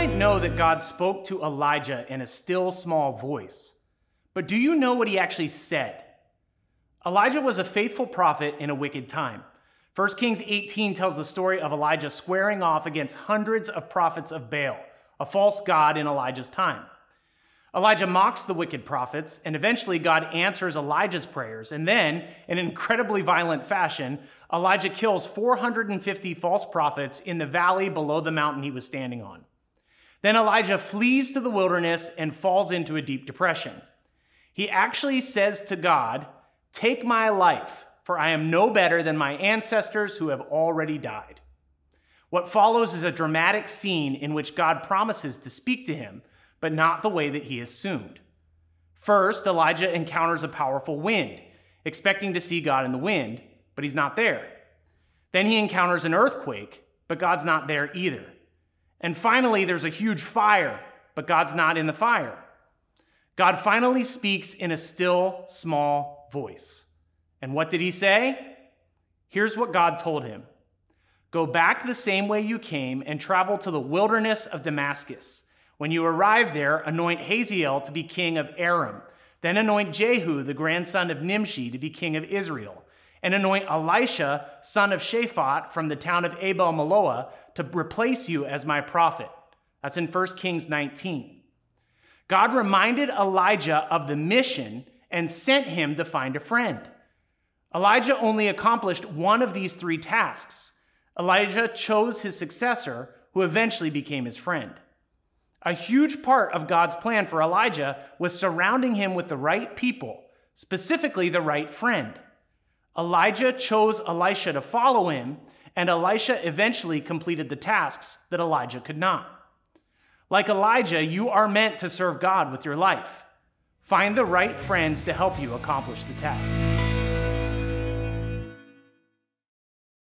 might know that God spoke to Elijah in a still small voice, but do you know what he actually said? Elijah was a faithful prophet in a wicked time. 1 Kings 18 tells the story of Elijah squaring off against hundreds of prophets of Baal, a false god in Elijah's time. Elijah mocks the wicked prophets, and eventually God answers Elijah's prayers. And then, in incredibly violent fashion, Elijah kills 450 false prophets in the valley below the mountain he was standing on. Then Elijah flees to the wilderness and falls into a deep depression. He actually says to God, "Take my life, for I am no better than my ancestors who have already died." What follows is a dramatic scene in which God promises to speak to him, but not the way that he assumed. First, Elijah encounters a powerful wind, expecting to see God in the wind, but he's not there. Then he encounters an earthquake, but God's not there either. And finally, there's a huge fire, but God's not in the fire. God finally speaks in a still, small voice. And what did he say? Here's what God told him. "Go back the same way you came and travel to the wilderness of Damascus. When you arrive there, anoint Hazael to be king of Aram. Then anoint Jehu, the grandson of Nimshi, to be king of Israel. And anoint Elisha, son of Shaphat, from the town of Abel-Meholah, to replace you as my prophet." That's in 1 Kings 19. God reminded Elijah of the mission and sent him to find a friend. Elijah only accomplished one of these three tasks. Elijah chose his successor, who eventually became his friend. A huge part of God's plan for Elijah was surrounding him with the right people, specifically the right friend. Elijah chose Elisha to follow him, and Elisha eventually completed the tasks that Elijah could not. Like Elijah, you are meant to serve God with your life. Find the right friends to help you accomplish the task.